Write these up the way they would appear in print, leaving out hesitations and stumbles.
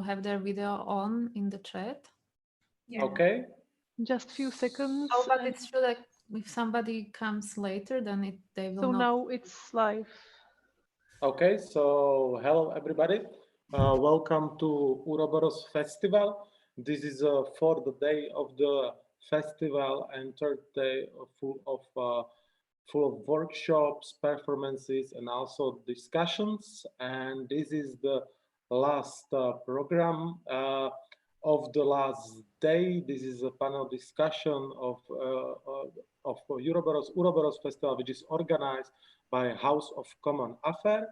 have their video on in the chat. Yeah. Okay. Just few seconds. Oh, but it's true that if somebody comes later, then they will So not. now it's live. Okay, so hello everybody. Welcome to Uroboros Festival. This is the fourth day of the festival and third day full of workshops, performances, and also discussions. And this is the last program of the last day. This is a panel discussion of Uroboros Festival, which is organized by House of Common Affair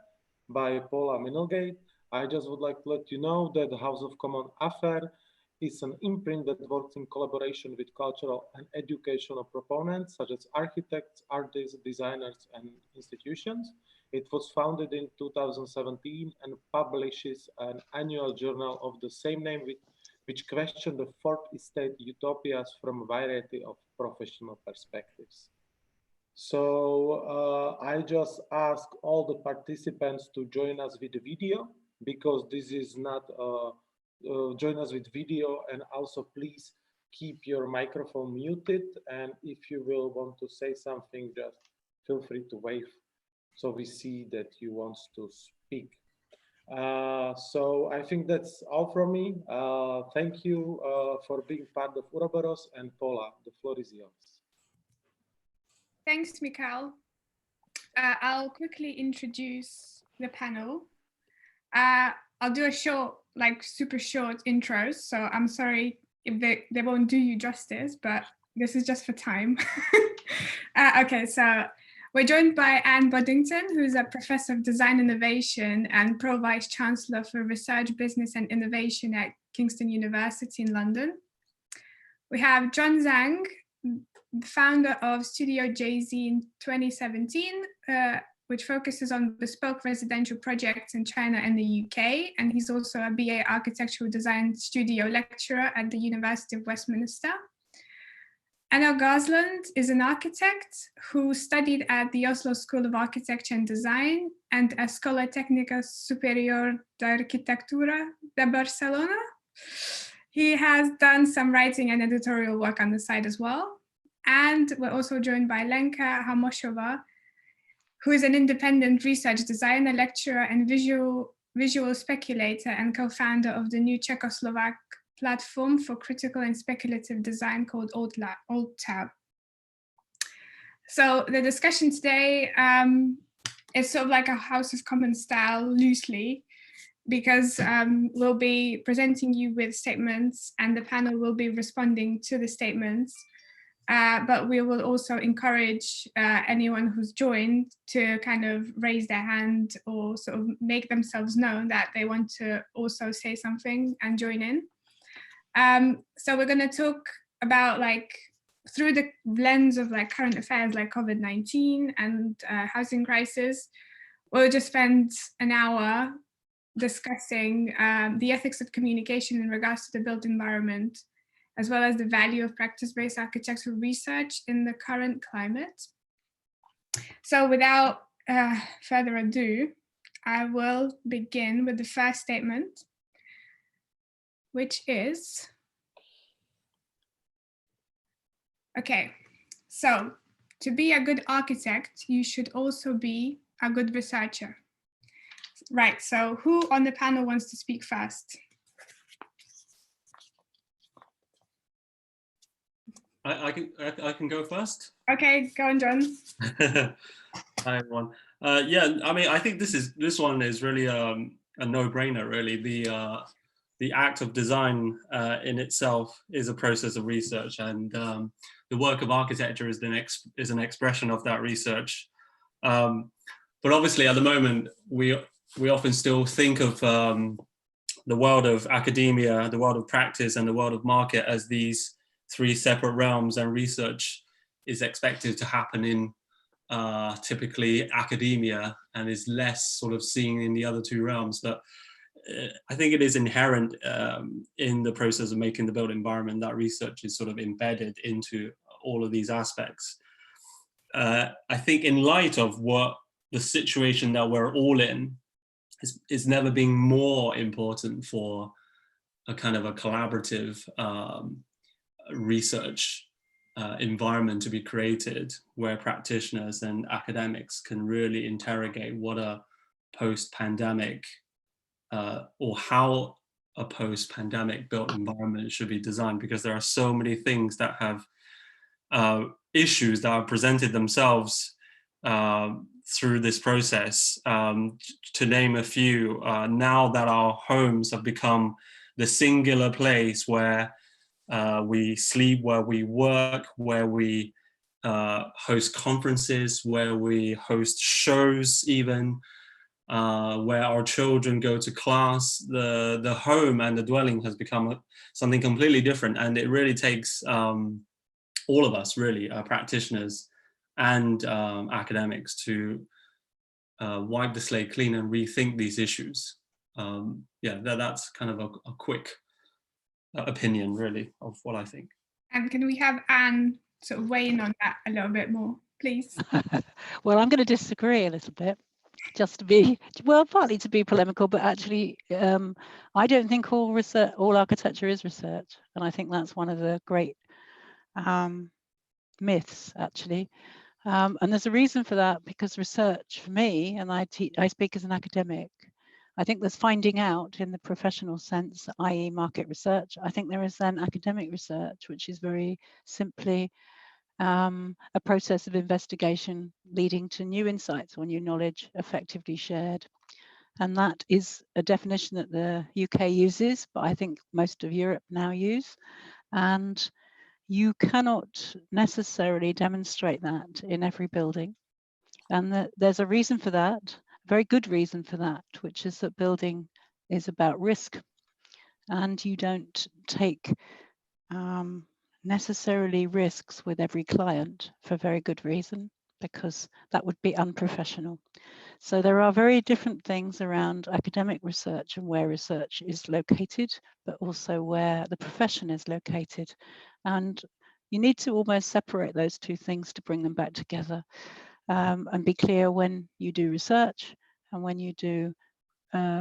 by Paula Minnelgate. I just would like to let you know that the House of Common Affair is an imprint that works in collaboration with cultural and educational proponents such as architects, artists, designers, and institutions. It was founded in 2017 and publishes an annual journal of the same name which question the fourth estate utopias from a variety of professional perspectives. So I just ask all the participants to join us with the video, because this is not join us with video, and also please keep your microphone muted, and if you will want to say something, just feel free to wave so we see that you want to speak. So I think that's all from me. Thank you for being part of Uroboros, and Paula, the floor is yours. Thanks, Mikhail. I'll quickly introduce the panel. I'll do a short, like super short intros. So I'm sorry if they won't do you justice, but this is just for time. Okay, so we're joined by Anne Boddington, who's a professor of design innovation and pro vice chancellor for research, business and innovation at Kingston University in London. We have John Zhang, founder of Studio Jay-Z in 2017, which focuses on bespoke residential projects in China and the UK. And he's also a BA Architectural Design Studio lecturer at the University of Westminster. Anna Gosland is an architect who studied at the Oslo School of Architecture and Design and a Escola Técnica Superior de Arquitectura de Barcelona. He has done some writing and editorial work on the side as well. And we're also joined by Lenka Hamoshova, who is an independent research designer, lecturer, and visual speculator and co-founder of the new Czechoslovak platform for critical and speculative design called OldTab. So the discussion today is sort of like a House of Commons style, loosely, because we'll be presenting you with statements and the panel will be responding to the statements. But we will also encourage anyone who's joined to kind of raise their hand or sort of make themselves known that they want to also say something and join in. So we're going to talk about, like, through the lens of like current affairs like COVID-19 and housing crisis. We'll just spend an hour discussing the ethics of communication in regards to the built environment, as well as the value of practice-based architectural research in the current climate. So without further ado, I will begin with the first statement, which is, okay, so to be a good architect, you should also be a good researcher. Right, so who on the panel wants to speak first? I can go first. Okay, go on, John. Hi everyone. Yeah, I mean, I think this one is really a no-brainer. Really, the act of design in itself is a process of research, and the work of architecture is an expression of that research. But obviously, at the moment, we often still think of the world of academia, the world of practice, and the world of market as these three separate realms, and research is expected to happen in typically academia and is less sort of seen in the other two realms. But I think it is inherent in the process of making the built environment that research is sort of embedded into all of these aspects. I think in light of what the situation that we're all in is never being more important for a kind of a collaborative research environment to be created where practitioners and academics can really interrogate what a post-pandemic or how a post-pandemic built environment should be designed, because there are so many things that have issues that have presented themselves through this process. To name a few, now that our homes have become the singular place where we sleep, where we work, where we host conferences, where we host shows even, where our children go to class, the home and the dwelling has become something completely different. And it really takes all of us, really, practitioners and academics, to wipe the slate clean and rethink these issues. Yeah, that's kind of a quick opinion, really, of what I think. And can we have Anne sort of weigh in on that a little bit more, please? Well, I'm going to disagree a little bit, just to be, well, partly to be polemical, but actually, I don't think all research, all architecture is research. And I think that's one of the great myths, actually. And there's a reason for that, because research for me, and I speak as an academic, I think there's finding out in the professional sense, i.e. market research. I think there is then academic research, which is very simply a process of investigation leading to new insights or new knowledge effectively shared. And that is a definition that the UK uses, but I think most of Europe now use. And you cannot necessarily demonstrate that in every building. And there's a reason for that, a very good reason for that, which is that building is about risk. And you don't take necessarily risks with every client for very good reason, because that would be unprofessional. So there are very different things around academic research and where research is located, but also where the profession is located. And you need to almost separate those two things to bring them back together, and be clear when you do research and when you do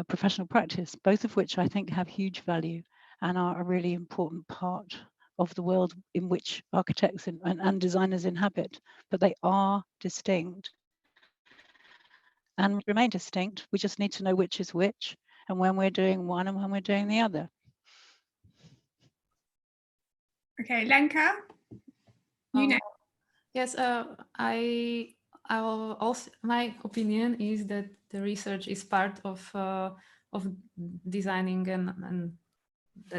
professional practice, both of which I think have huge value and are a really important part of the world in which architects and designers inhabit, but they are distinct and remain distinct. We just need to know which is which, and when we're doing one and when we're doing the other. Okay, Lenka, you know. Yes, I'll also, my opinion is that the research is part of designing and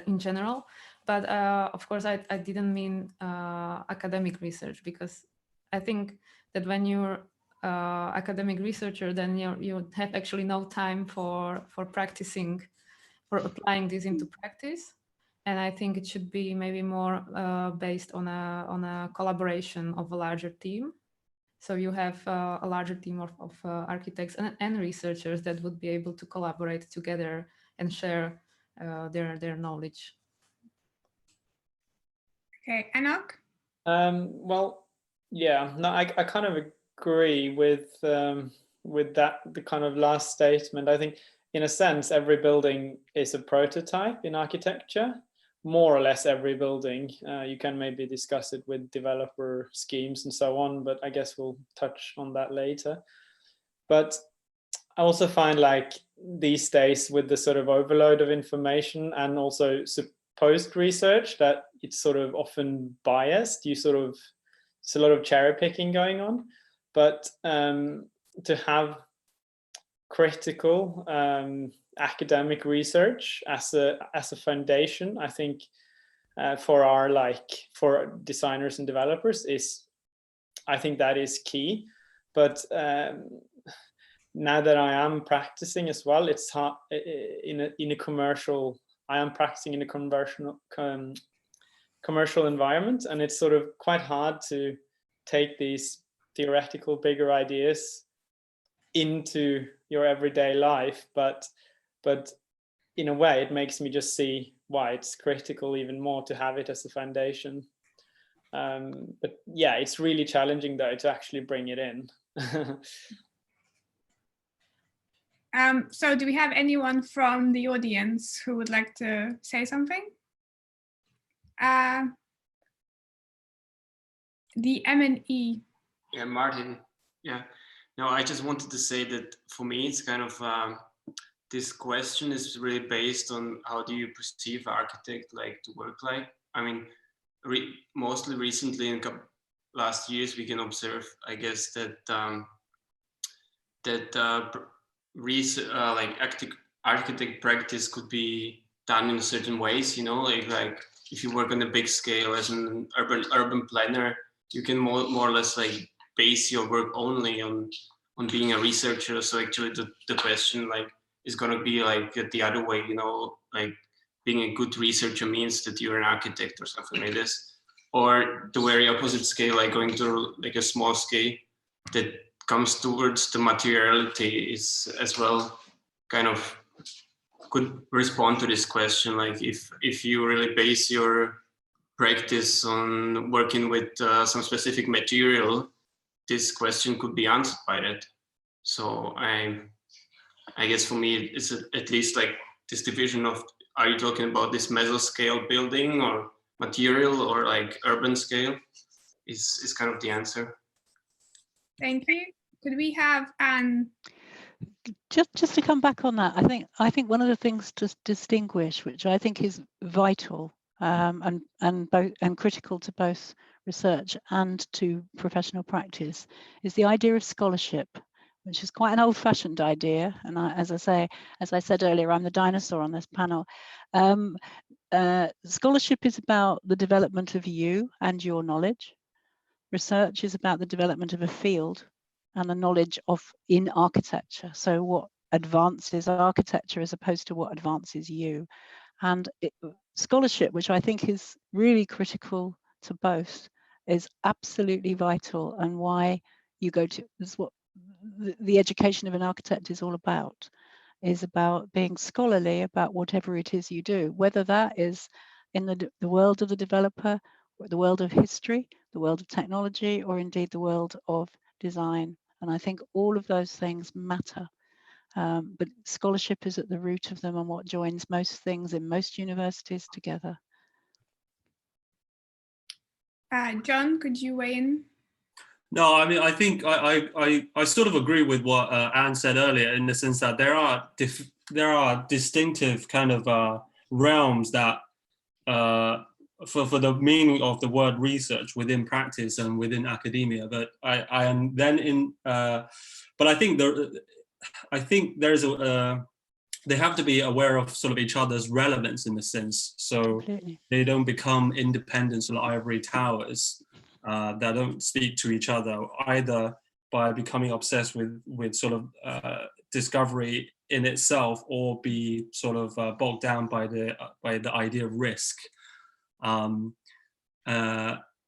in general, but of course I didn't mean academic research, because I think that when you're academic researcher, then you have actually no time for practicing, for applying this into practice. And I think it should be maybe more based on a collaboration of a larger team. So you have a larger team of architects and researchers that would be able to collaborate together and share their knowledge. Okay, Anok? Well, yeah, no, I kind of agree with that, the kind of last statement. I think in a sense, every building is a prototype in architecture. More or less every building. You can maybe discuss it with developer schemes and so on, but I guess we'll touch on that later. But I also find, like, these days with the sort of overload of information and also supposed research, that it's sort of often biased. It's a lot of cherry picking going on. But to have critical academic research as a foundation, I think for designers and developers I think that is key. But now that I am practicing as well, it's hard in a commercial. I am practicing in a commercial environment, and it's sort of quite hard to take these theoretical bigger ideas into your everyday life, but in a way it makes me just see why it's critical even more to have it as a foundation. But yeah, it's really challenging though to actually bring it in. So do we have anyone from the audience who would like to say something? The M&E. Yeah, Martin. Yeah. No, I just wanted to say that for me, it's kind of this question is really based on how do you perceive architect like to work like. I mean, mostly recently in last years, we can observe, I guess, that like architect practice could be done in certain ways. You know, like if you work on a big scale as an urban planner, you can more or less like base your work only on being a researcher. So actually the question like is going to be like the other way, you know, like being a good researcher means that you're an architect or something like this, or the very opposite scale, like going to like a small scale that comes towards the materiality is as well kind of could respond to this question. Like if you really base your practice on working with some specific material, this question could be answered by that. So I guess for me, it's at least like this division of, are you talking about this mesoscale building or material or like urban scale is kind of the answer. Thank you. Could we have Anne? Just to come back on that, I think one of the things to distinguish, which I think is vital and critical to both research and to professional practice, is the idea of scholarship, which is quite an old-fashioned idea. And as I said earlier, I'm the dinosaur on this panel. Scholarship is about the development of you and your knowledge. Research is about the development of a field and the knowledge in architecture. So what advances architecture as opposed to what advances you. And scholarship, which I think is really critical to both, is absolutely vital, and why you go to, this is what the education of an architect is all about, is about being scholarly about whatever it is you do, whether that is in the world of the developer, or the world of history, the world of technology, or indeed the world of design. And I think all of those things matter. But scholarship is at the root of them and what joins most things in most universities together. John, could you weigh in? No, I mean, I think I sort of agree with what Anne said earlier, in the sense that there are distinctive kind of realms that for the meaning of the word research within practice and within academia. But I am then in, but I think there's they have to be aware of sort of each other's relevance in a sense, so Completely. they don't become independent sort of ivory towers that don't speak to each other, either by becoming obsessed with sort of discovery in itself, or be sort of bogged down by the idea of risk.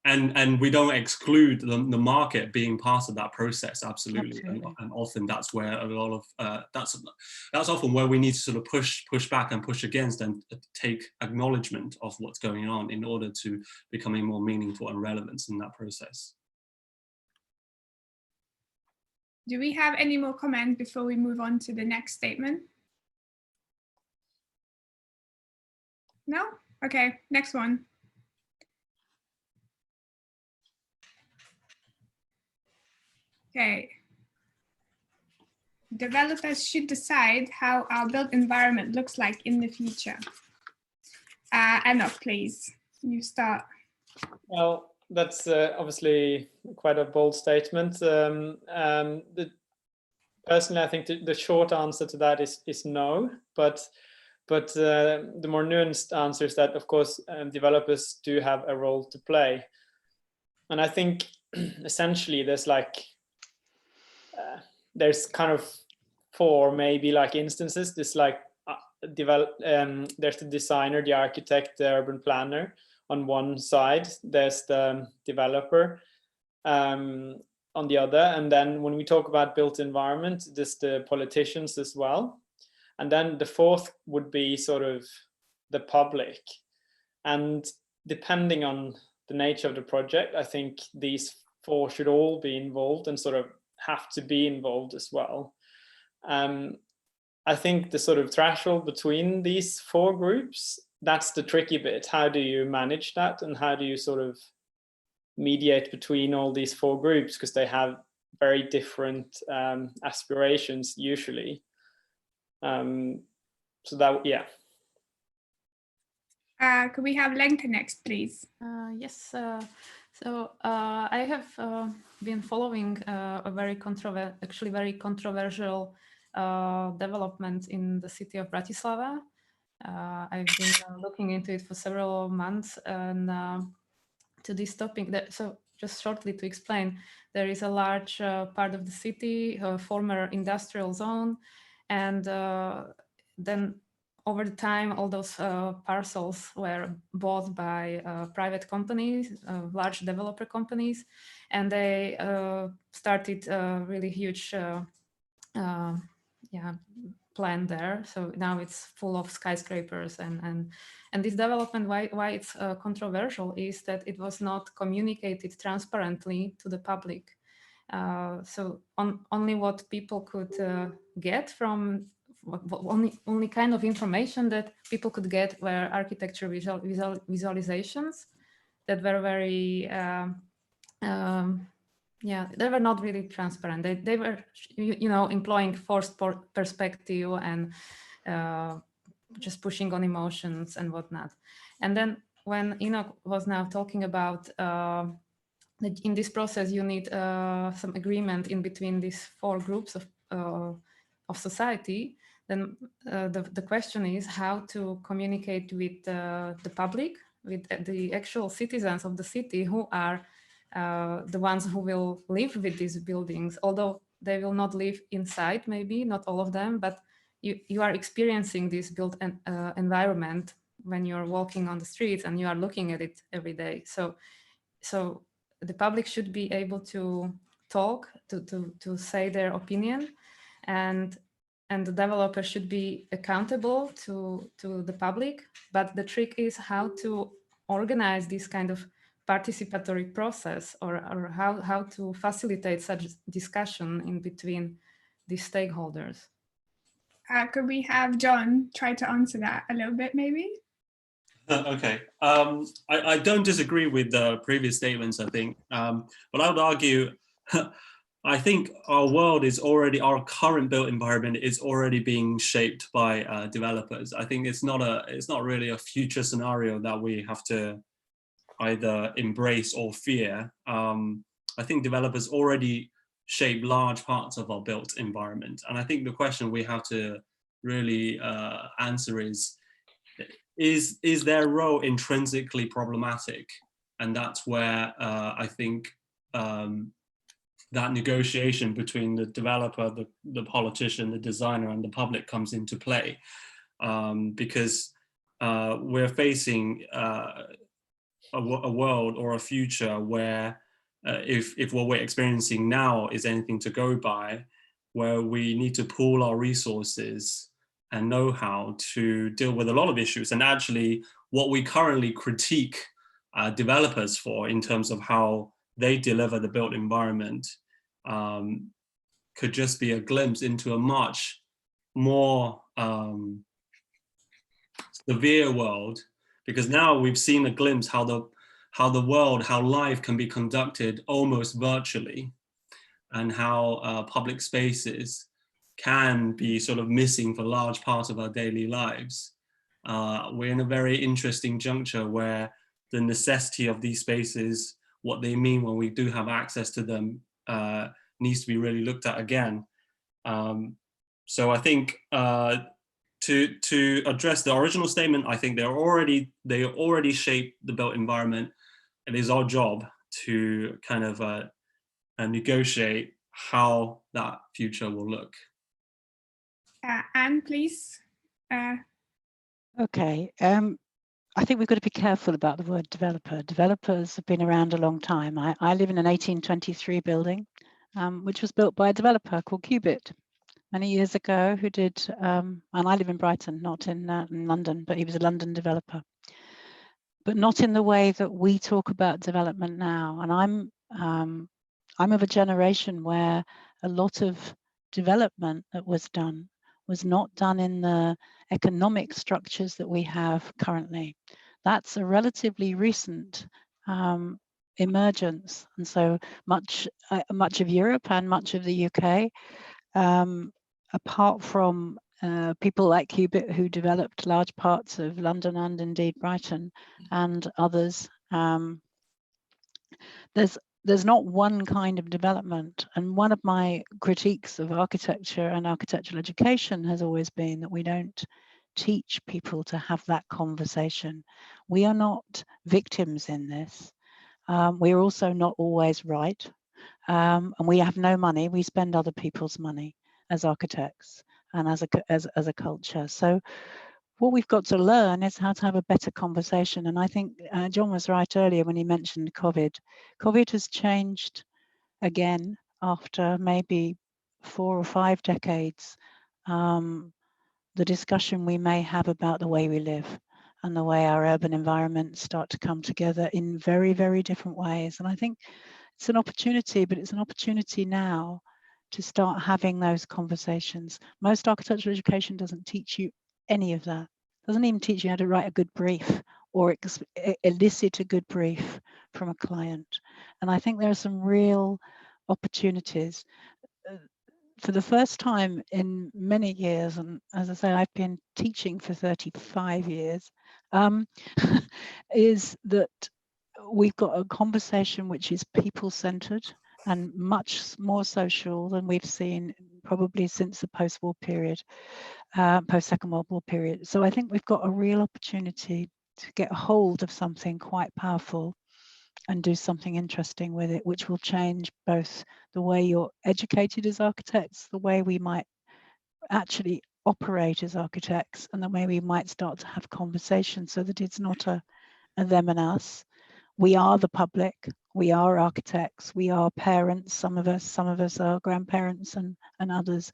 And we don't exclude the market being part of that process, absolutely. And often that's where a lot of that's often where we need to sort of push back and push against, and take acknowledgement of what's going on in order to becoming more meaningful and relevant in that process. Do we have any more comments before we move on to the next statement? No? Okay, next one. Okay. Developers should decide how our built environment looks like in the future. Anna, please, you start. Well, that's obviously quite a bold statement. Personally, I think the short answer to that is no, but the more nuanced answer is that, of course, developers do have a role to play. And I think essentially there's kind of four maybe like instances. There's like there's the designer, the architect, the urban planner on one side. There's the developer on the other. And then when we talk about built environment, there's the politicians as well. And then the fourth would be sort of the public. And depending on the nature of the project, I think these four should all be involved and sort of have to be involved as well. I think the sort of threshold between these four groups, that's the tricky bit. How do you manage that, and how do you sort of mediate between all these four groups, because they have very different aspirations usually. So that, yeah. Could we have Lenka next, please? Yes. So I have been following a very controversial development in the city of Bratislava. I've been looking into it for several months, and to this topic. So just shortly to explain, there is a large part of the city, a former industrial zone, and then over the time, all those parcels were bought by private companies, large developer companies, and they started a really huge plan there. So now it's full of skyscrapers, and this development, why it's controversial, is that it was not communicated transparently to the public. So only what people could get from only kind of information that people could get were architecture visualizations that were very they were not really transparent. They were, employing forced perspective and just pushing on emotions and whatnot. And then when Enoch was now talking about that in this process you need some agreement in between these four groups of society, then the question is how to communicate with the public, with the actual citizens of the city, who are the ones who will live with these buildings, although they will not live inside, maybe not all of them, but you are experiencing this built environment when you're walking on the streets and you are looking at it every day. So the public should be able to talk, to say their opinion, and the developer should be accountable to the public. But the trick is how to organize this kind of participatory process, or how to facilitate such discussion in between these stakeholders. Could we have John try to answer that a little bit, maybe? Okay. I don't disagree with the previous statements, I think, but I would argue, I think our world is already, our current built environment is already being shaped by developers. I think it's not really a future scenario that we have to either embrace or fear. I think developers already shape large parts of our built environment. And I think the question we have to really answer is their role intrinsically problematic? And that's where I think that negotiation between the developer, the politician, the designer, and the public comes into play. Because we're facing a world or a future where if what we're experiencing now is anything to go by, where we need to pool our resources and know-how to deal with a lot of issues. And actually what we currently critique developers for in terms of how they deliver the built environment could just be a glimpse into a much more severe world, because now we've seen a glimpse how life can be conducted almost virtually, and how public spaces can be sort of missing for large parts of our daily lives. We're in a very interesting juncture where the necessity of these spaces, what they mean when we do have access to them, needs to be really looked at again. So I think to address the original statement, I think they already shape the built environment. It is our job to kind of negotiate how that future will look. Anne, please. Okay. I think we've got to be careful about the word developer. Developers have been around a long time. I live in an 1823 building, which was built by a developer called Cubit many years ago, who did, and I live in Brighton, not in London, but he was a London developer. But not in the way that we talk about development now. And I'm of a generation where a lot of development that was done was not done in the economic structures that we have currently. That's a relatively recent emergence, and so much of Europe and much of the UK, apart from people like Hubert, who developed large parts of London and indeed Brighton and others, there's not one kind of development. And one of my critiques of architecture and architectural education has always been that we don't teach people to have that conversation. We are not victims in this. We're also not always right. And we have no money. We spend other people's money as architects and as a culture. So what we've got to learn is how to have a better conversation. And I think John was right earlier when he mentioned COVID. COVID has changed again after maybe 4 or 5 decades, the discussion we may have about the way we live and the way our urban environments start to come together in very, very different ways. And I think it's an opportunity, but it's an opportunity now to start having those conversations. Most architectural education doesn't teach you any of that. It doesn't even teach you how to write a good brief or elicit a good brief from a client. And I think there are some real opportunities. For the first time in many years, and as I say, I've been teaching for 35 years, is that we've got a conversation which is people-centered and much more social than we've seen probably since the post-war period, post-Second World War period. So I think we've got a real opportunity to get hold of something quite powerful and do something interesting with it, which will change both the way you're educated as architects, the way we might actually operate as architects, and the way we might start to have conversations so that it's not a them and us. We are the public, we are architects, we are parents, some of us are grandparents and others.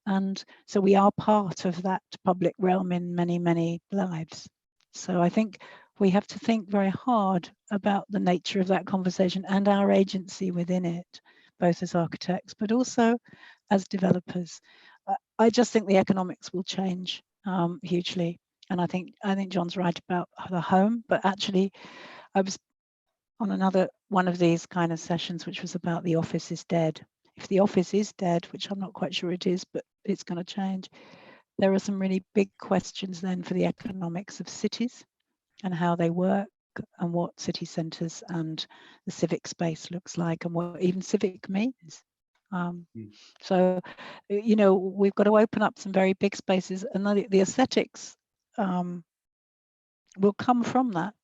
And so we are part of that public realm in many, many lives. So I think we have to think very hard about the nature of that conversation and our agency within it, both as architects, but also as developers. I just think the economics will change hugely. And I think John's right about the home, but actually I was on another one of these kind of sessions, which was about the office is dead. If the office is dead, which I'm not quite sure it is, but it's going to change, there are some really big questions then for the economics of cities and how they work and what city centres and the civic space looks like and what even civic means. So, you know, we've got to open up some very big spaces, and the aesthetics will come from that.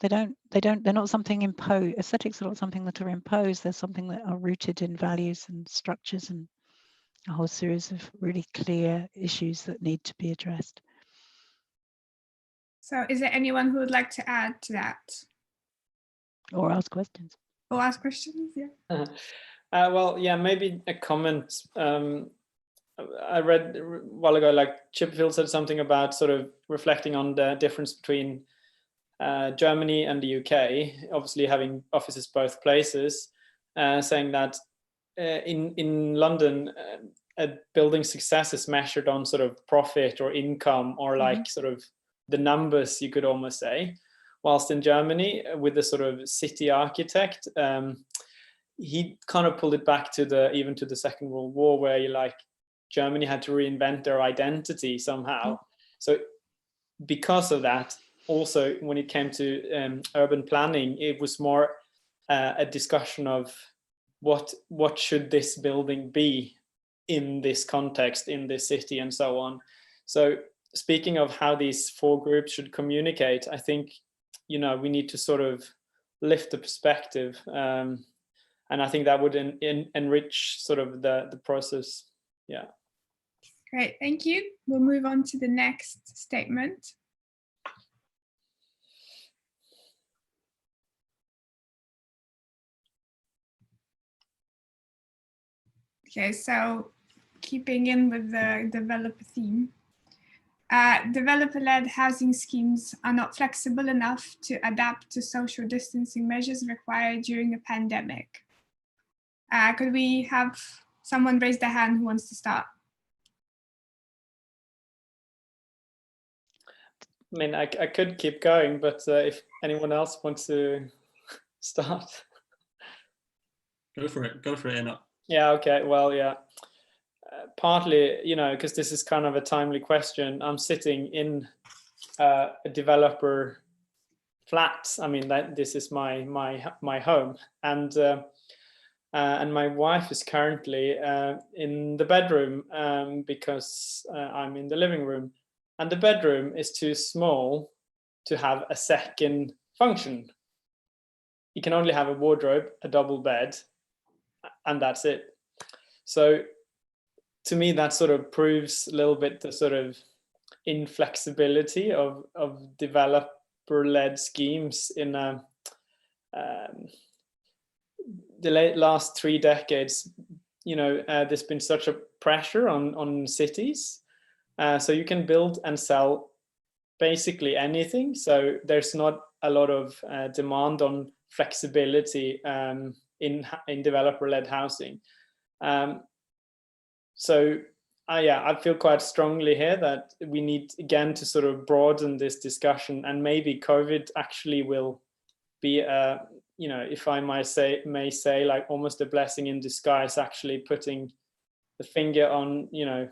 They're not something imposed. Aesthetics are not something that are imposed. They're something that are rooted in values and structures and a whole series of really clear issues that need to be addressed. So is there anyone who would like to add to that? Or ask questions. Or ask questions, yeah. Well, yeah, maybe a comment. I read a while ago, like Chipfield said something about sort of reflecting on the difference between Germany and the UK, obviously having offices both places, saying that in London, a building success is measured on sort of profit or income or like sort of the numbers, you could almost say. Whilst in Germany, with the sort of city architect, he kind of pulled it back to even to the Second World War, where you like Germany had to reinvent their identity somehow. So because of that, also when it came to urban planning, it was more a discussion of what should this building be in this context, in this city, and so on. So speaking of how these four groups should communicate, I think, you know, we need to sort of lift the perspective, and I think that would enrich sort of the process. Yeah. Great, thank you. We'll move on to the next statement. Okay, so keeping in with the developer theme, developer-led housing schemes are not flexible enough to adapt to social distancing measures required during a pandemic. Could we have someone raise their hand who wants to start? mean, I could keep going, but if anyone else wants to start. Go for it, Enoch. Yeah, okay, well, yeah. Partly, you know, because this is kind of a timely question. I'm sitting in a developer flat. I mean, this is my home, and my wife is currently in the bedroom because I'm in the living room, and the bedroom is too small to have a second function. You can only have a wardrobe, a double bed, and that's it. So to me, that sort of proves a little bit the sort of inflexibility of developer-led schemes in the last 3 decades. You know, there's been such a pressure on cities, so you can build and sell basically anything. So there's not a lot of demand on flexibility in developer-led housing. So yeah, I feel quite strongly here that we need again to sort of broaden this discussion, and maybe COVID actually will be you know, if I may say, like almost a blessing in disguise, actually putting the finger on, you know,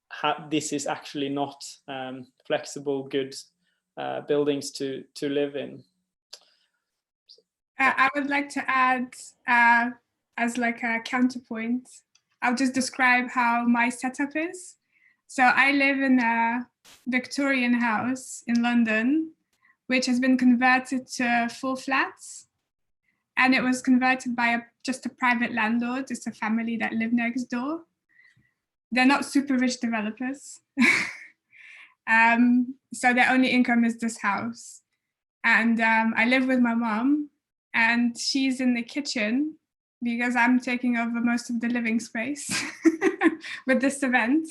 how this is actually not flexible, good buildings to live in. I would like to add, as like a counterpoint, I'll just describe how my setup is. So I live in a Victorian house in London, which has been converted to 4 flats. And it was converted by just a private landlord. It's a family that live next door. They're not super rich developers. So their only income is this house. And I live with my mom, and she's in the kitchen because I'm taking over most of the living space with this event.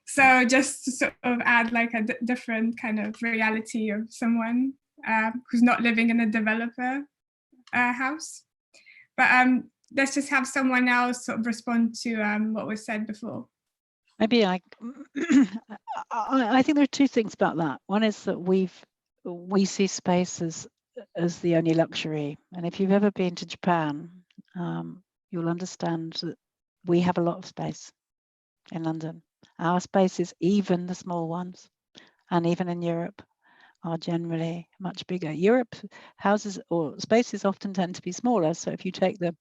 So just to sort of add like a different kind of reality of someone who's not living in a developer house. But let's just have someone else sort of respond to what was said before. Maybe I think there are 2 things about that. One is that we see space as the only luxury. And if you've ever been to Japan, you'll understand that we have a lot of space in London. Our spaces, even the small ones, and even in Europe, are generally much bigger. Europe houses or spaces often tend to be smaller. So if you take the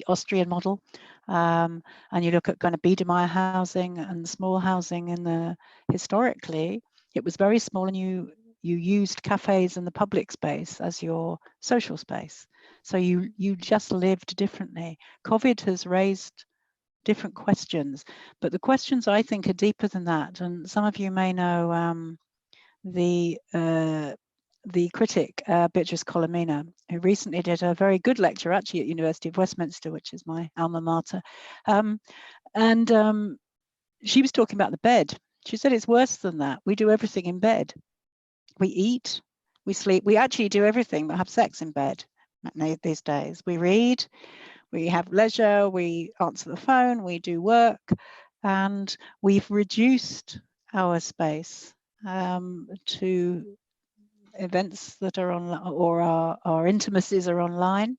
Austrian model and you look at kind of Biedermeier housing and small housing in the historically, it was very small, and you used cafes and the public space as your social space. So you just lived differently. COVID has raised different questions, but the questions I think are deeper than that. And some of you may know the critic Beatrice Colomina, who recently did a very good lecture actually at University of Westminster, which is my alma mater, and she was talking about the bed. She said it's worse than that. We do everything in bed. We eat, we sleep, we actually do everything but have sex in bed these days. We read, we have leisure, we answer the phone, we do work, and we've reduced our space to events that are online, or our intimacies are online,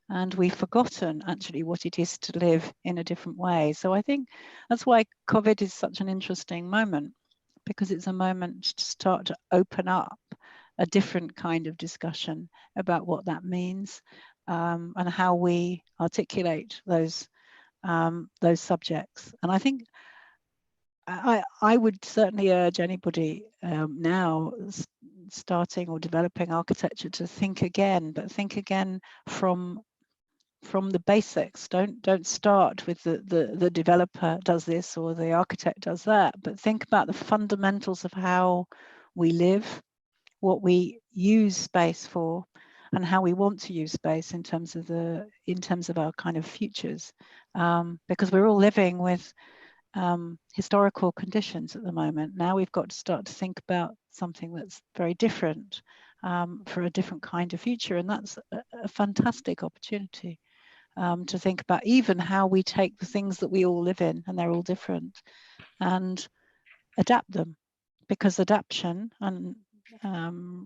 and we've forgotten actually what it is to live in a different way. So I think that's why COVID is such an interesting moment, because it's a moment to start to open up a different kind of discussion about what that means and how we articulate those subjects. And I think I would certainly urge anybody now starting or developing architecture to think again, but think again from the basics. Don't start with the developer does this or the architect does that, but think about the fundamentals of how we live, what we use space for, and how we want to use space in terms of our kind of futures, because we're all living with historical conditions at the moment. Now we've got to start to think about something that's very different for a different kind of future, and that's a fantastic opportunity to think about even how we take the things that we all live in, and they're all different, and adapt them, because adaptation and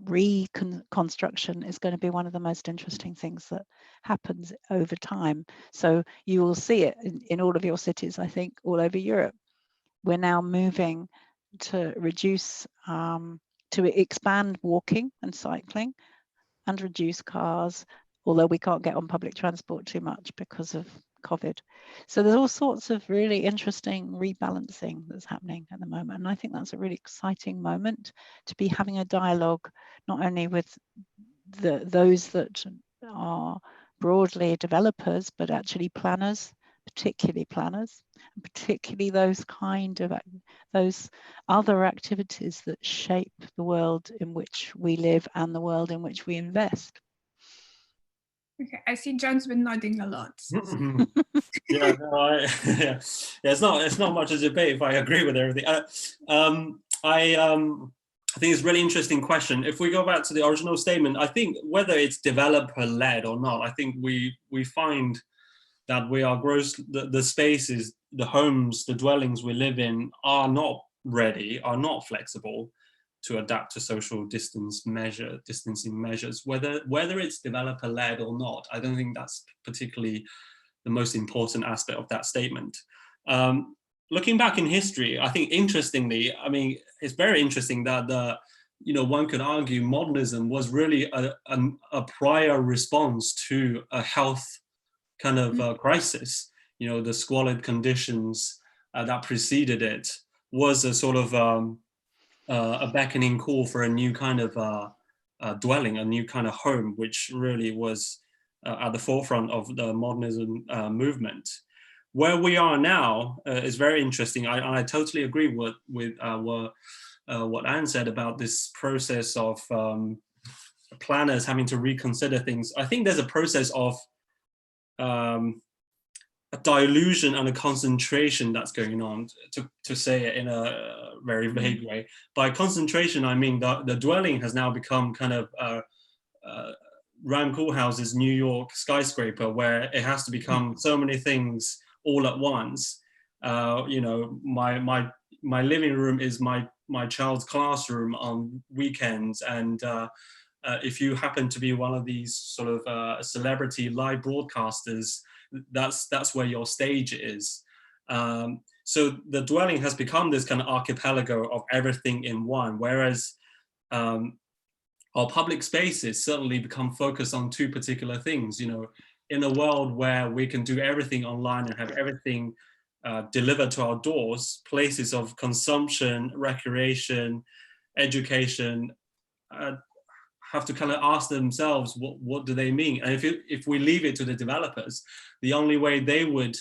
reconstruction is going to be one of the most interesting things that happens over time. So you will see it in all of your cities, I think, all over Europe. We're now moving to reduce, to expand walking and cycling and reduce cars, although we can't get on public transport too much because of COVID. So there's all sorts of really interesting rebalancing that's happening at the moment. And I think that's a really exciting moment to be having a dialogue, not only with those that are broadly developers, but actually planners, particularly planners, and particularly those other activities that shape the world in which we live and the world in which we invest. Okay, I see John's been nodding a lot. Yeah, no, yeah, it's not much of a debate if I agree with everything. I think it's a really interesting question. If we go back to the original statement, I think whether it's developer-led or not, I think we find that we are the spaces, the homes, the dwellings we live in are not ready, are not flexible to adapt to social distancing measures, whether it's developer-led or not. I don't think that's particularly the most important aspect of that statement. Looking back in history, I think interestingly, I mean, it's very interesting that one could argue modernism was really a prior response to a health kind of crisis. The squalid conditions that preceded it was a sort of a beckoning call for a new kind of dwelling, a new kind of home, which really was at the forefront of the modernism movement. Where we are now is very interesting. I totally agree with what Anne said about this process of planners having to reconsider things. I think there's a process of a dilution and a concentration that's going on, to say it in a very vague way. By concentration, I mean that the dwelling has now become kind of Rand Koolhaas's New York skyscraper, where it has to become so many things all at once. My living room is my child's classroom on weekends, and if you happen to be one of these sort of celebrity live broadcasters, that's where your stage is. So the dwelling has become this kind of archipelago of everything in one, whereas our public spaces certainly become focused on two particular things. In a world where we can do everything online and have everything delivered to our doors, places of consumption, recreation, education have to kind of ask themselves, what do they mean? And if we leave it to the developers, the only way they would,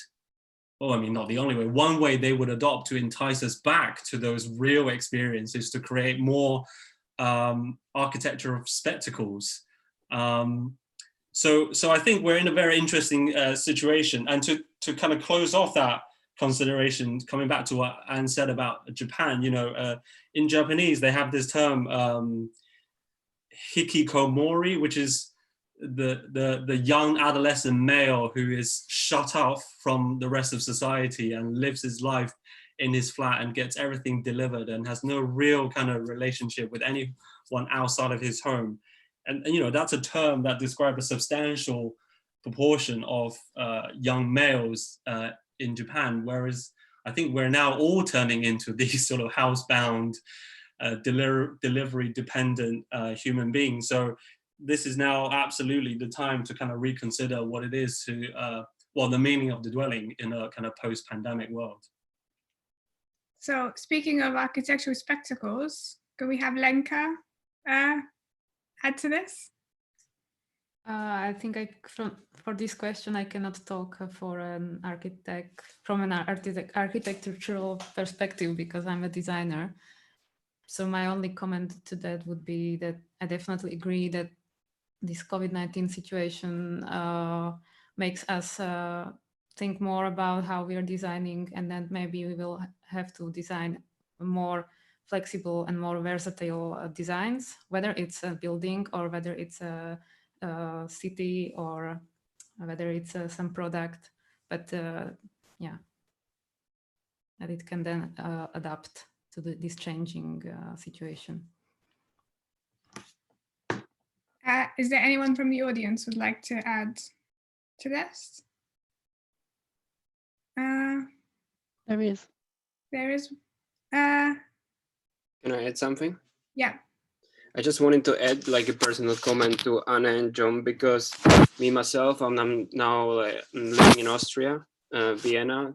not the only way, one way they would adopt to entice us back to those real experiences, to create more architecture of spectacles. So I think we're in a very interesting situation. And to kind of close off that consideration, coming back to what Anne said about Japan, in Japanese, they have this term, hikikomori, which is the young adolescent male who is shut off from the rest of society and lives his life in his flat and gets everything delivered and has no real kind of relationship with anyone outside of his home. And that's a term that describes a substantial proportion of young males in Japan, whereas I think we're now all turning into these sort of housebound, delivery dependent human beings. So this is now absolutely the time to kind of reconsider what it is to, the meaning of the dwelling in a kind of post-pandemic world. So speaking of architectural spectacles, can we have Lenka add to this? I think for this question, I cannot talk for an architect from an architectural perspective because I'm a designer. So my only comment to that would be that I definitely agree that this COVID-19 situation makes us think more about how we are designing, and then maybe we will have to design more flexible and more versatile designs, whether it's a building or whether it's a city or whether it's some product, but that it can then adapt to this changing situation. Is there anyone from the audience would like to add to this? There is. There is. Can I add something? Yeah. I just wanted to add like a personal comment to Anna and John, because me myself, I'm now living in Austria, Vienna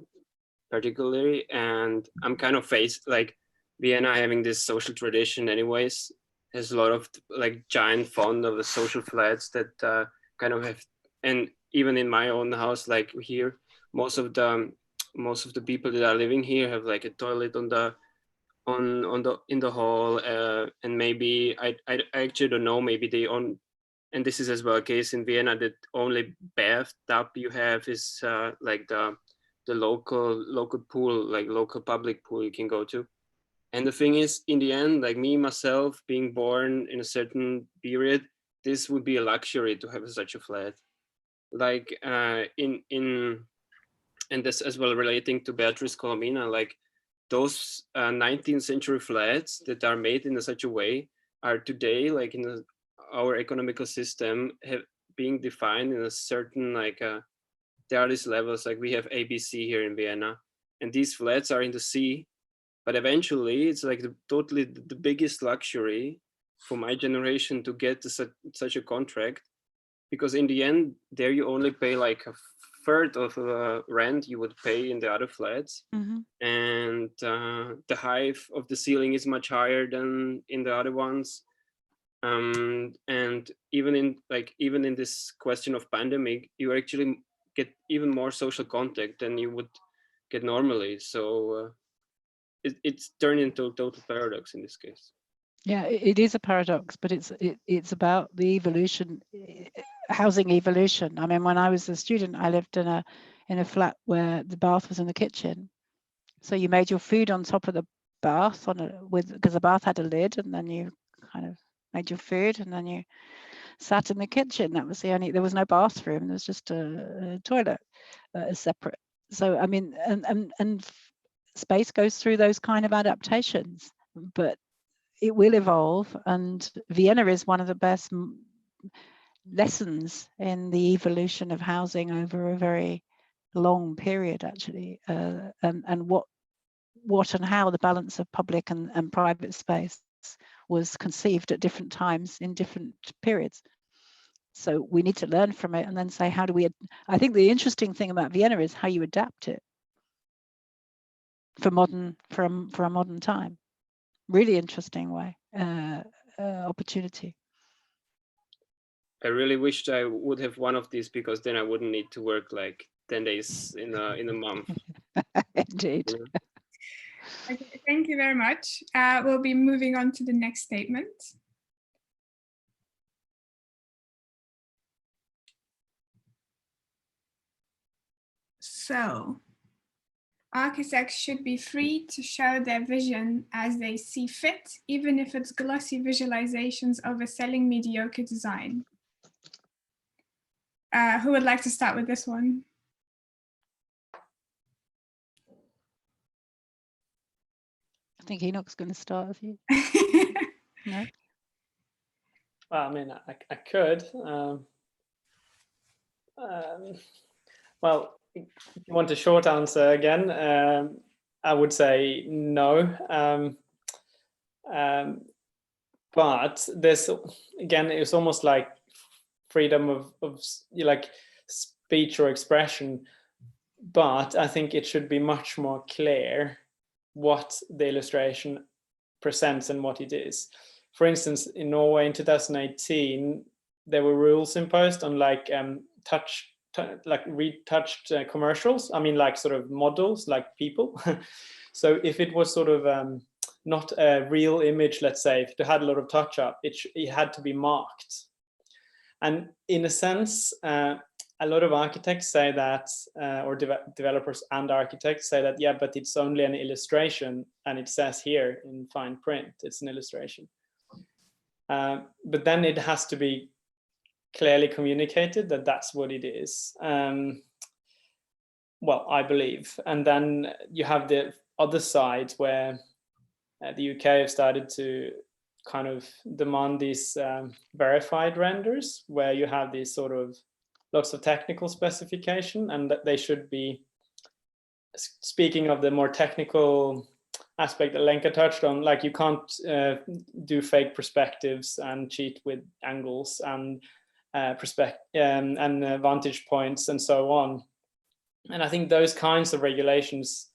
particularly, and I'm kind of faced like Vienna having this social tradition anyways, has a lot of like giant fond of the social flats that kind of have, and even in my own house, like here, most of the people that are living here have like a toilet in the hall, and maybe I actually don't know, maybe they own, and this is as well a case in Vienna, that only bathtub you have is like the local pool, like local public pool you can go to. And the thing is, in the end, like me myself being born in a certain period, this would be a luxury to have such a flat. Like and this as well relating to Beatrice Colomina, like those 19th century flats that are made in such a way are today, like in our economical system, have being defined in a certain like there are these levels, like we have ABC here in Vienna, and these flats are in the sea, but eventually it's like totally the biggest luxury for my generation to get to such a contract, because in the end there you only pay like a third of the rent you would pay in the other flats. Mm-hmm. And the height of the ceiling is much higher than in the other ones. And even in this question of pandemic, you actually get even more social contact than you would get normally. So it's turned into a total paradox in this case. Yeah, it is a paradox, but it's about the evolution, housing evolution. I mean, when I was a student, I lived in a flat where the bath was in the kitchen. So you made your food on top of the bath because the bath had a lid, and then you kind of made your food, and then you sat in the kitchen. That was there was no bathroom. There was just a toilet separate. So I mean, and space goes through those kind of adaptations, but it will evolve, and Vienna is one of the best lessons in the evolution of housing over a very long period, actually, and what and how the balance of public and private space was conceived at different times in different periods. So we need to learn from it and then say, how do we? I think the interesting thing about Vienna is how you adapt it for a modern time. Really interesting way, opportunity. I really wished I would have one of these, because then I wouldn't need to work like 10 days in a month. Indeed. You know? Okay, thank you very much. We'll be moving on to the next statement. So, architects should be free to show their vision as they see fit, even if it's glossy visualizations overselling mediocre design. Who would like to start with this one? I think Enoch's going to start with you. No? Well, I mean, I could. Well, if you want a short answer again, I would say no. But there's, again, it's almost like freedom of like speech or expression. But I think it should be much more clear what the illustration presents and what it is. For instance, in Norway in 2018, there were rules imposed on like retouched commercials. I mean, like sort of models, like people. So if it was sort of not a real image, let's say, if it had a lot of touch up, it had to be marked. And in a sense, a lot of architects say that, or developers and architects say that, yeah, but it's only an illustration, and it says here in fine print, it's an illustration. But then it has to be clearly communicated that that's what it is. Well, I believe. And then you have the other side where the UK have started to kind of demand these verified renders, where you have these sort of lots of technical specification, and that they should be, speaking of the more technical aspect that Lenka touched on, like you can't do fake perspectives and cheat with angles and vantage points and so on. And I think those kinds of regulations,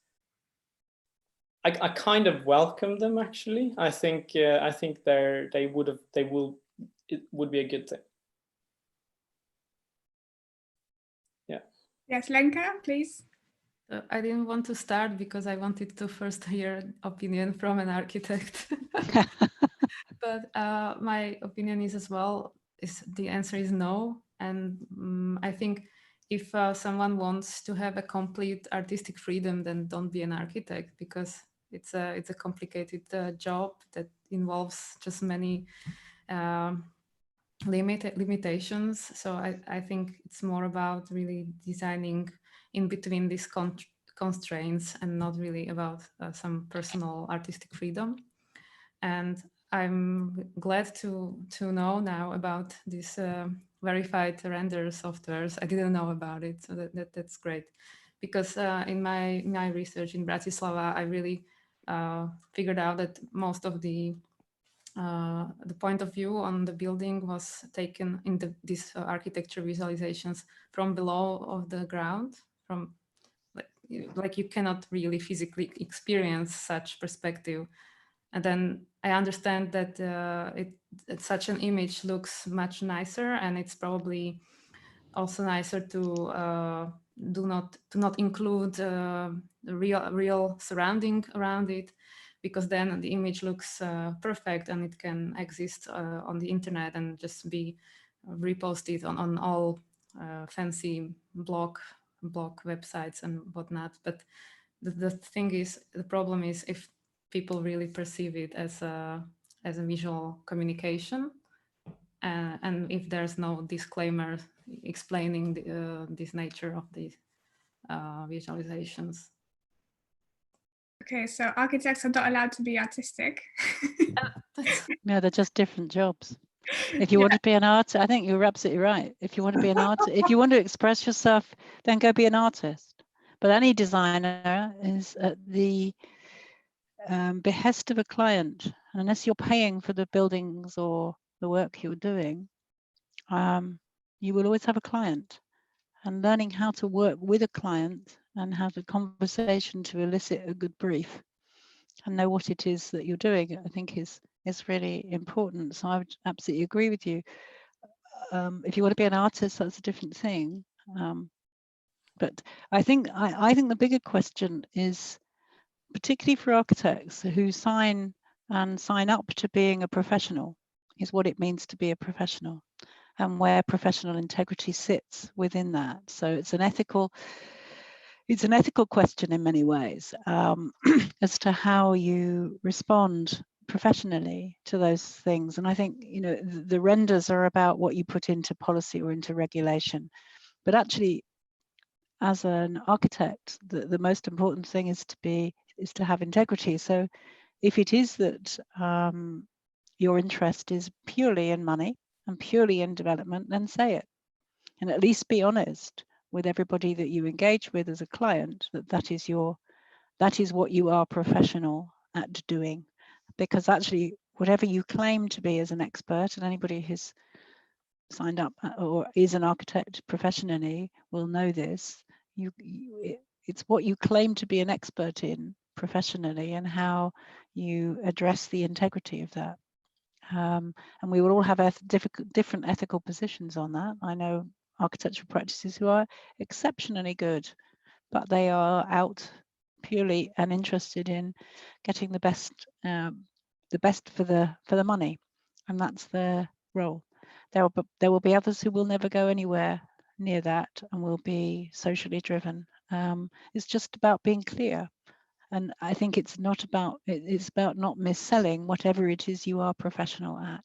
I kind of welcome them, actually. I think it would be a good thing. Yeah. Yes, Lenka, please. I didn't want to start because I wanted to first hear opinion from an architect. But my opinion is as well, the answer is no. And I think if someone wants to have a complete artistic freedom, then don't be an architect, because it's a complicated job that involves just many limitations. So I think it's more about really designing in between these constraints and not really about some personal artistic freedom. And I'm glad to know now about this verified render softwares. I didn't know about it, so that's great. Because in my research in Bratislava, I really figured out that most of the point of view on the building was taken in these architecture visualizations from below of the ground, from like you cannot really physically experience such perspective. And then I understand that such an image looks much nicer, and it's probably also nicer to not include the real surrounding around it, because then the image looks perfect and it can exist on the internet and just be reposted on all fancy blog websites and whatnot. But the thing is, the problem is if people really perceive it as a visual communication, and if there's no disclaimer explaining this nature of the visualizations. Okay, so architects are not allowed to be artistic. No, they're just different jobs. If you want to be an artist, I think you're absolutely right. If you want to be an artist, if you want to express yourself, then go be an artist. But any designer is at the behest of a client. And unless you're paying for the buildings or the work you're doing, you will always have a client. And learning how to work with a client and have a conversation to elicit a good brief and know what it is that you're doing, I think is really important. So I would absolutely agree with you. If you want to be an artist, that's a different thing. But I think the bigger question is, particularly for architects who sign up to being a professional, is what it means to be a professional and where professional integrity sits within that. So it's an ethical question in many ways, as to how you respond professionally to those things. And I think, the renders are about what you put into policy or into regulation. But actually, as an architect, the most important thing is to have integrity. So if it is that your interest is purely in money and purely in development, then say it, and at least be honest with everybody that you engage with as a client, that is what you are professional at doing. Because actually, whatever you claim to be as an expert, and anybody who's signed up or is an architect professionally will know this, it's what you claim to be an expert in professionally and how you address the integrity of that. And we will all have different ethical positions on that. I know architectural practices who are exceptionally good, but they are out purely and interested in getting the best for the money, and that's their role. There will be others who will never go anywhere near that and will be socially driven. It's just about being clear. And I think it's about not mis-selling whatever it is you are professional at.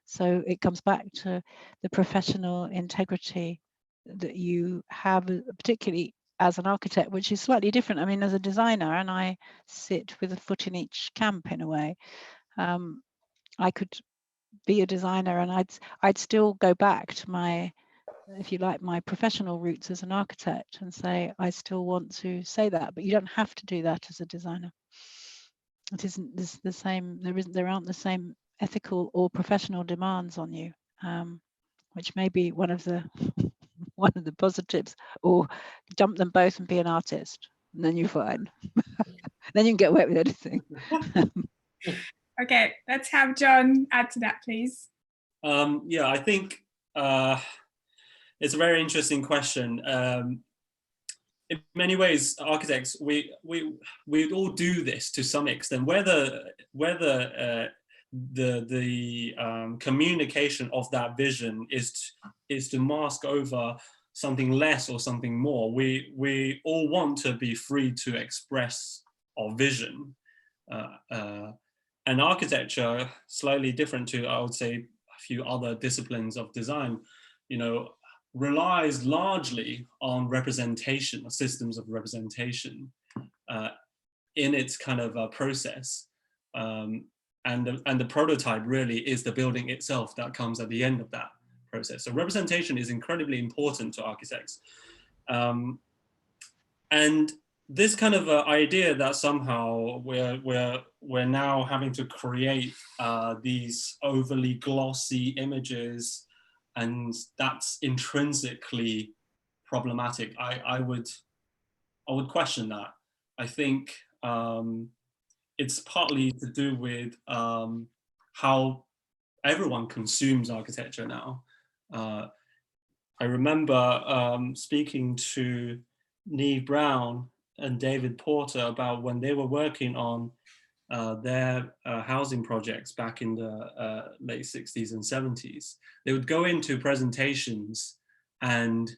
So it comes back to the professional integrity that you have, particularly as an architect, which is slightly different. I mean, as a designer, and I sit with a foot in each camp in a way, I could be a designer and I'd still go back to my, if you like, my professional roots as an architect and say, I still want to say that, but you don't have to do that as a designer. It isn't the same, there aren't the same ethical or professional demands on you, which may be one of the positives, or dump them both and be an artist, and then you're fine. Then you can get away with anything. Okay, let's have John add to that, please. Yeah, I think it's a very interesting question. In many ways, architects, we all do this to some extent. Whether the communication of that vision is to mask over something less or something more, we all want to be free to express our vision. And architecture, slightly different to, I would say, a few other disciplines of design, you know, relies largely on representation, systems of representation in its kind of process. And the prototype really is the building itself that comes at the end of that process. So representation is incredibly important to architects. And this kind of idea that somehow we're now having to create these overly glossy images, and that's intrinsically problematic. I would question that. I think it's partly to do with how everyone consumes architecture now. I remember speaking to Neve Brown and David Porter about when they were working on their housing projects back in the late 60s and 70s. They would go into presentations, and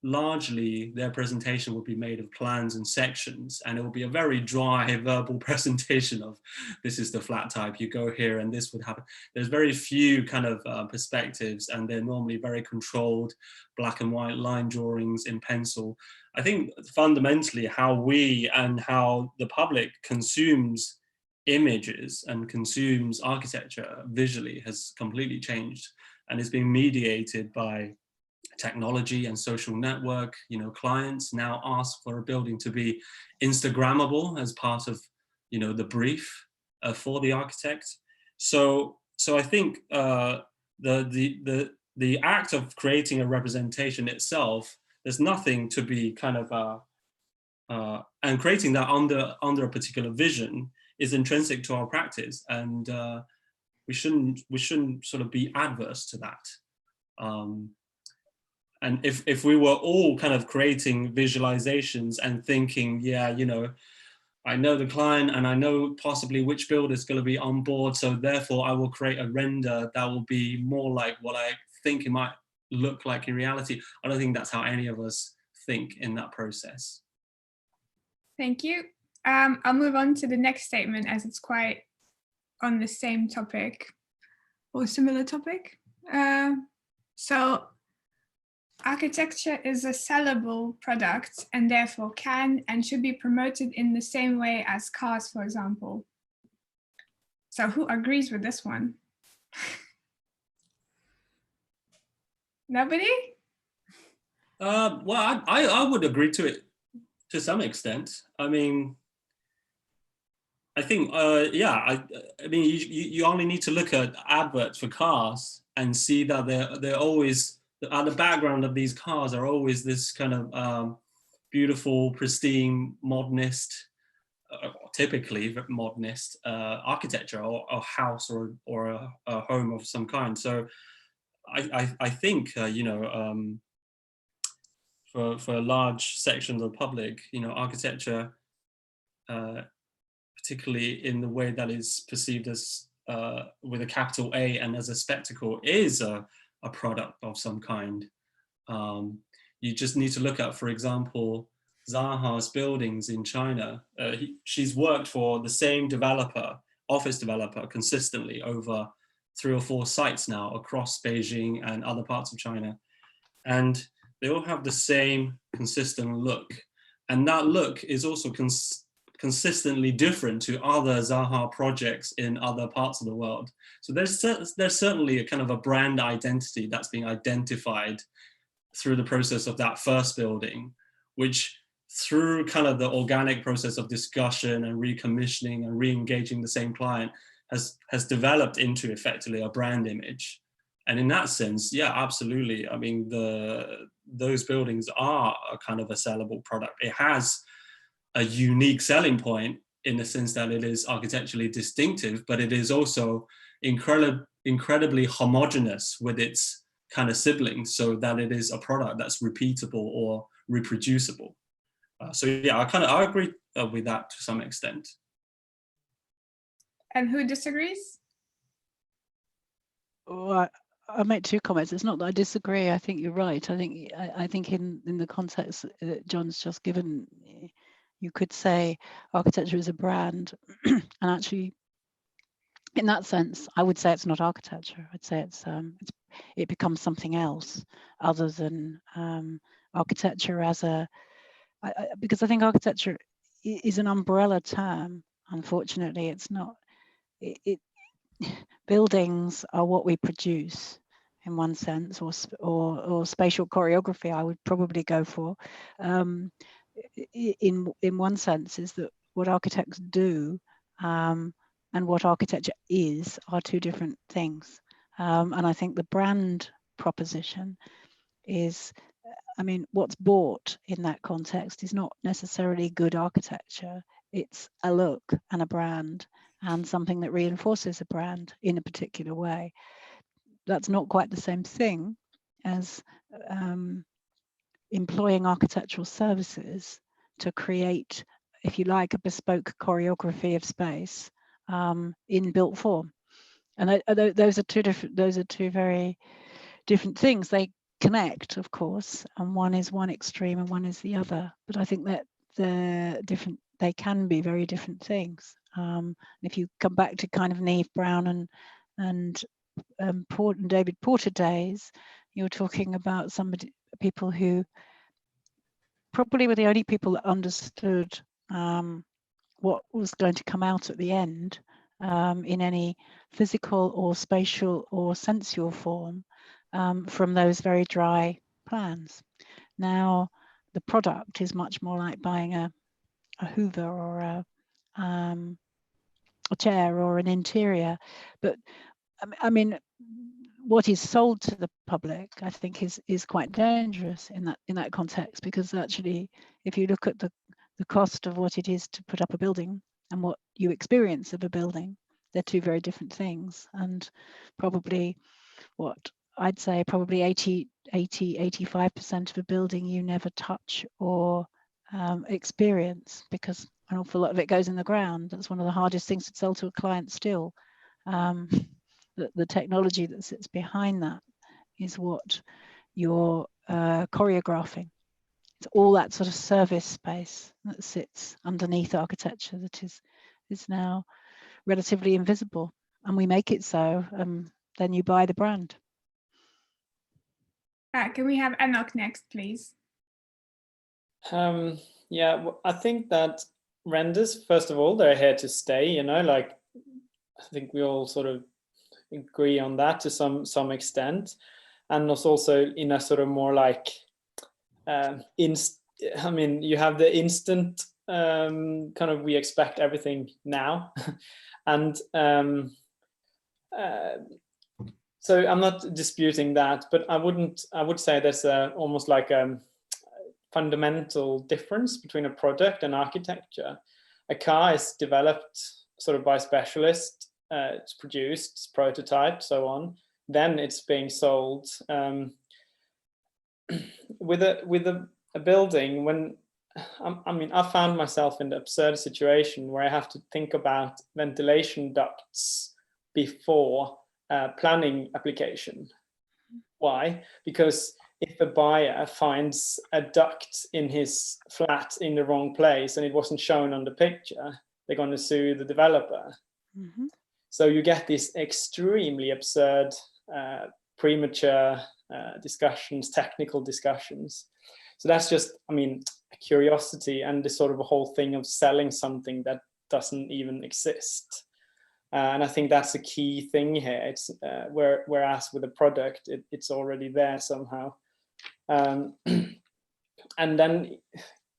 largely their presentation would be made of plans and sections, and it would be a very dry verbal presentation of, this is the flat type, you go here and this would happen. There's very few kind of perspectives, and they're normally very controlled black and white line drawings in pencil. I think fundamentally how we and how the public consumes images and consumes architecture visually has completely changed, and is being mediated by technology and social network. You know, clients now ask for a building to be Instagrammable as part of, you know, the brief for the architect. So I think the act of creating a representation itself, there's nothing to be kind of and creating that under a particular vision is intrinsic to our practice, and we shouldn't sort of be adverse to that. And if we were all kind of creating visualizations and thinking, yeah, you know, I know the client and I know possibly which builder is going to be on board, so therefore I will create a render that will be more like what I think it might look like in reality. I don't think that's how any of us think in that process. Thank you. I'll move on to the next statement, as it's quite on the same topic or similar topic. So architecture is a sellable product and therefore can and should be promoted in the same way as cars, for example. So who agrees with this one? Nobody? Well, I would agree to it to some extent. I mean, I think, yeah, I mean, you only need to look at adverts for cars and see that they're always, at the background of these cars are always this kind of beautiful, pristine, modernist, typically modernist architecture, or a house or a home of some kind. So I think, you know, for large sections of the public, you know, architecture, particularly in the way that is perceived as with a capital A and as a spectacle, is a product of some kind. You just need to look at, for example, Zaha's buildings in China. She's worked for the same developer, office developer, consistently over 3 or 4 sites now across Beijing and other parts of China. And they all have the same consistent look. And that look is also consistently different to other Zaha projects in other parts of the world. So there's certainly a kind of a brand identity that's being identified through the process of that first building, which through kind of the organic process of discussion and recommissioning and re-engaging the same client has developed into effectively a brand image. And in that sense, yeah, absolutely. I mean, those buildings are a kind of a sellable product. It has a unique selling point in the sense that it is architecturally distinctive, but it is also incredibly homogeneous with its kind of siblings, so that it is a product that's repeatable or reproducible. So yeah, I agree with that to some extent. And who disagrees? Well, I'll make two comments. It's not that I disagree. I think you're right. I think in the context that John's just given, you could say architecture is a brand, and actually, in that sense, I would say it's not architecture. I'd say it becomes something else other than architecture as because I think architecture is an umbrella term. Unfortunately, it's not. Buildings are what we produce in one sense, or spatial choreography I would probably go for. In one sense is that what architects do and what architecture is are two different things. And I think the brand proposition is, I mean, what's bought in that context is not necessarily good architecture. It's a look and a brand and something that reinforces a brand in a particular way. That's not quite the same thing as employing architectural services to create, if you like, a bespoke choreography of space in built form. And those are two very different things. They connect, of course, and one is one extreme and one is the other. But I think that they can be very different things. If you come back to kind of Neve Brown and David Porter days, you're talking about people who probably were the only people that understood what was going to come out at the end in any physical or spatial or sensual form from those very dry plans. Now, the product is much more like buying a Hoover or a chair or an interior. But I mean, what is sold to the public, I think, is quite dangerous in that context, because actually, if you look at the cost of what it is to put up a building and what you experience of a building, they're two very different things. And probably what I'd say, probably 85% of a building you never touch or experience, because an awful lot of it goes in the ground. That's one of the hardest things to sell to a client still. The technology that sits behind that is what you're choreographing. It's all that sort of service space that sits underneath architecture that is now relatively invisible, and we make it so. Then you buy the brand. Can we have Enoch next, please? Yeah, well, I think that renders, first of all, they're here to stay, you know, like I think we all sort of agree on that to some extent. And it's also in a sort of more like, I mean, you have the instant kind of, we expect everything now. And so I'm not disputing that, but I would say there's almost like a fundamental difference between a product and architecture. A car is developed sort of by specialists, it's produced, it's prototyped, so on. Then it's being sold. With a building, when I mean, I found myself in the absurd situation where I have to think about ventilation ducts before planning application. Why? Because if a buyer finds a duct in his flat in the wrong place and it wasn't shown on the picture, they're going to sue the developer. Mm-hmm. So you get this extremely absurd, premature discussions, technical discussions. So that's just, I mean, a curiosity and the sort of a whole thing of selling something that doesn't even exist. And I think that's a key thing here. It's whereas with a product, it's already there somehow. And then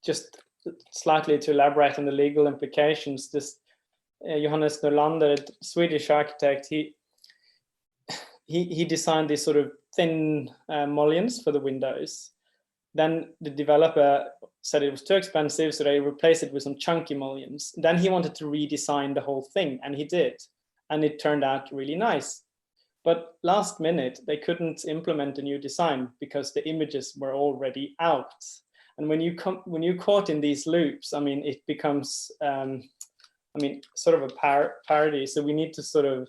just slightly to elaborate on the legal implications, this Johannes Norlander, Swedish architect, he designed these sort of thin mullions for the windows. Then the developer said it was too expensive, so they replaced it with some chunky mullions. Then he wanted to redesign the whole thing, and he did. And it turned out really nice. But last minute, they couldn't implement a new design because the images were already out. And when you're caught in these loops, I mean, it becomes, sort of a parody. So we need to sort of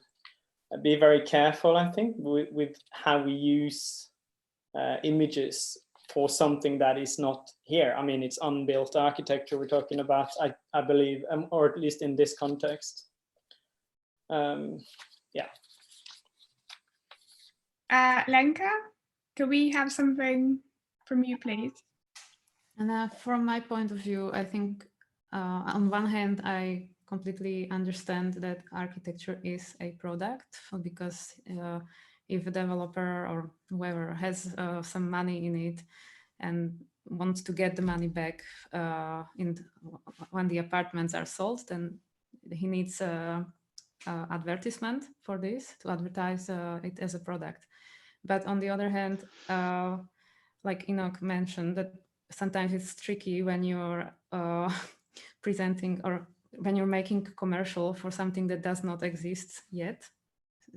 be very careful, I think, with how we use images for something that is not here. I mean, it's unbuilt architecture we're talking about, I believe, or at least in this context. Yeah. Lenka, can we have something from you, please? And from my point of view, I think on one hand, I completely understand that architecture is a product, because if a developer or whoever has some money in it and wants to get the money back when the apartments are sold, then he needs advertisement for this to advertise it as a product. But on the other hand, like Enoch mentioned, that sometimes it's tricky when you're presenting or when you're making a commercial for something that does not exist yet.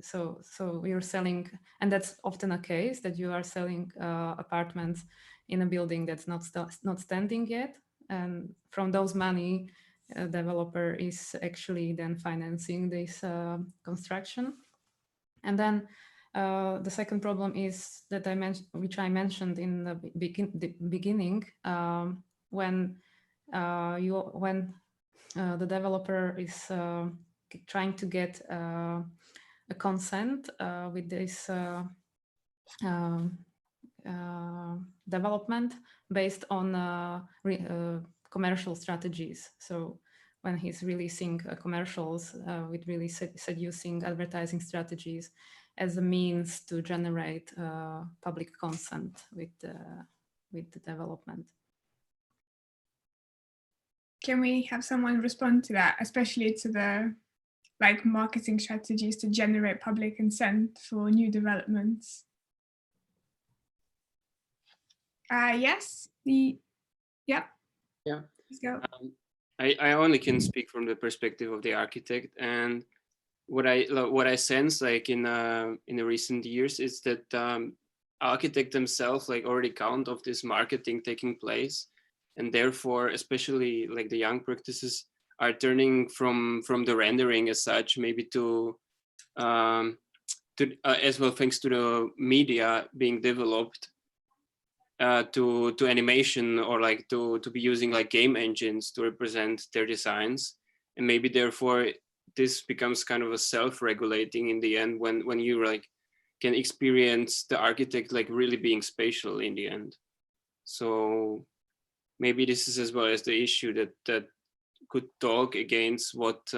So you're selling, and that's often a case, that you are selling apartments in a building that's not standing yet, and from those money, a developer is actually then financing this construction. And then the second problem is that which I mentioned in the beginning, when the developer is trying to get a consent with this development based on commercial strategies. So when he's releasing commercials with really seducing advertising strategies as a means to generate public consent with the development. Can we have someone respond to that, especially to the marketing strategies to generate public consent for new developments? Yes. Yeah. Let's go. I only can speak from the perspective of the architect, and what I sense in the recent years is that architects themselves already count of this marketing taking place, and therefore especially the young practices are turning from the rendering as such maybe to as well, thanks to the media being developed, to animation, or to be using game engines to represent their designs, and maybe therefore this becomes kind of a self-regulating in the end when you can experience the architect really being spatial in the end. So maybe this is as well as the issue that could talk against what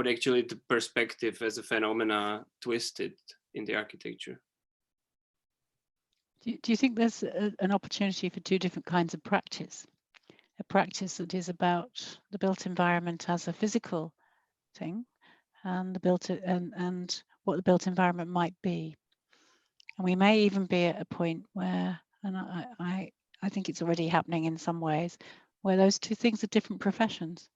actually the perspective as a phenomena twisted in the architecture. Do you think there's an opportunity for two different kinds of practice? A practice that is about the built environment as a physical thing, and and what the built environment might be. And we may even be at a point where, and I think it's already happening in some ways, where those two things are different professions.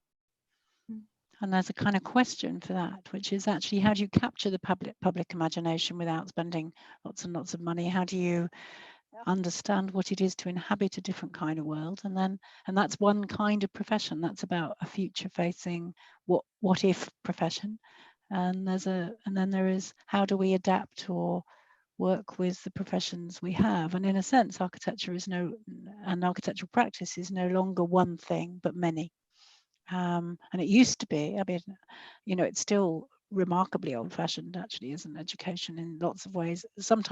And there's a kind of question for that, which is actually, how do you capture the public imagination without spending lots and lots of money? How do you understand what it is to inhabit a different kind of world? And that's one kind of profession. That's about a future-facing what if profession. And then there is, how do we adapt or work with the professions we have? And in a sense, architectural practice is no longer one thing but many. And it used to be, I mean, it's still remarkably old-fashioned, actually, isn't education in lots of ways. Some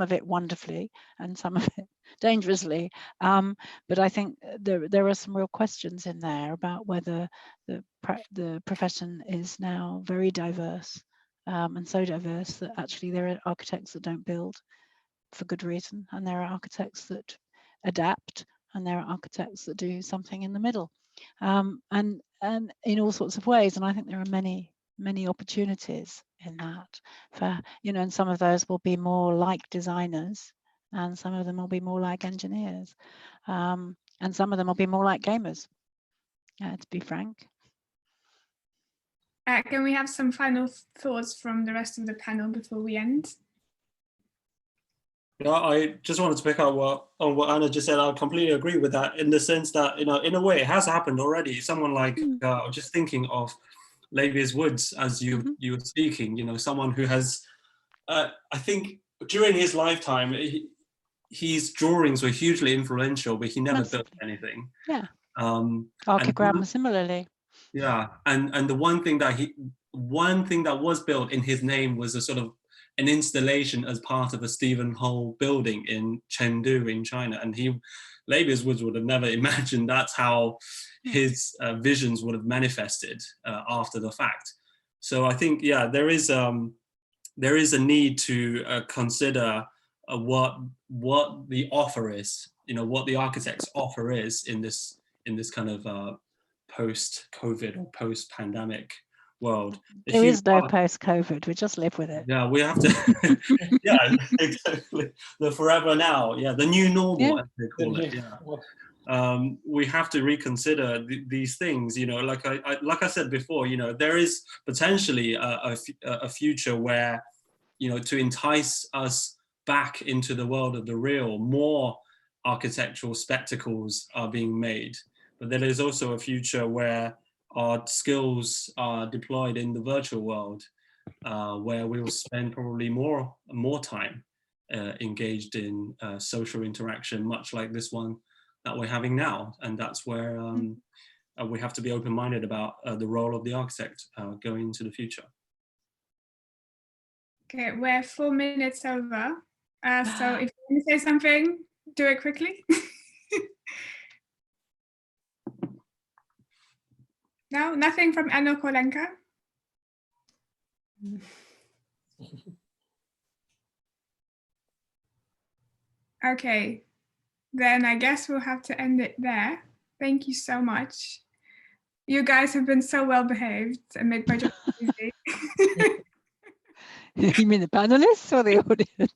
of it wonderfully and some of it dangerously. But I think there are some real questions in there about whether the profession is now very diverse, and so diverse that actually there are architects that don't build for good reason, and there are architects that adapt, and there are architects that do something in the middle, and in all sorts of ways. And I think there are many opportunities in that for, you know, and some of those will be more like designers, and some of them will be more like engineers, and some of them will be more like gamers, to be frank. Can we have some final thoughts from the rest of the panel before we end? Yeah, I just wanted to pick up on what Anna just said. I completely agree with that, in the sense that, you know, in a way it has happened already. Someone like, just thinking of Labius Woods as you were speaking, you know, someone who has, I think during his lifetime, his drawings were hugely influential, but he never built anything. Yeah. Archigram similarly. Yeah, and the one thing that was built in his name was a sort of an installation as part of a Stephen Hole building in Chengdu in China, and Labius Woods would have never imagined that's how his visions would have manifested after the fact. So I think, yeah, there is a need to consider what the offer is, you know, what the architect's offer is in this kind of post-COVID or post-pandemic world. There is no post-COVID, we just live with it. Yeah, we have to, yeah, exactly. The forever now, yeah, the new normal, as they call it, yeah. We have to reconsider these things, you know, like I said before, you know, there is potentially a future where, you know, to entice us back into the world of the real, more architectural spectacles are being made. But there is also a future where our skills are deployed in the virtual world, where we will spend probably more time engaged in social interaction, much like this one that we're having now. And that's where we have to be open-minded about the role of the architect going into the future. Okay, we're 4 minutes over. So if you want to say something, do it quickly. No, nothing from Anna Kolenka? Okay, then I guess we'll have to end it there. Thank you so much. You guys have been so well behaved and made my job easy. You mean the panelists or the audience?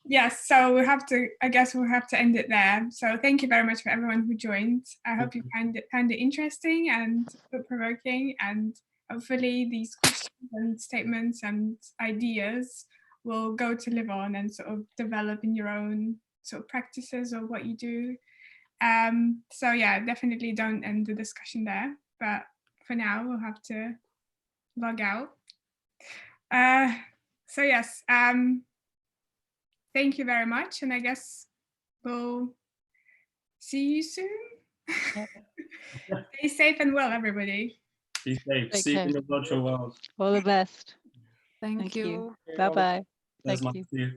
Yes, so we'll have to, I guess we'll have to end it there. So thank you very much for everyone who joined. I hope you found it interesting and thought-provoking, and hopefully these questions and statements and ideas will go to live on and sort of develop in your own sort of practices or what you do. So yeah, definitely don't end the discussion there, but for now we'll have to log out. So yes, thank you very much, and I guess we'll see you soon. Stay safe and well, everybody. Be safe. See you in the virtual world. All the best. Thank you. Bye-bye. Thank Thank you. you.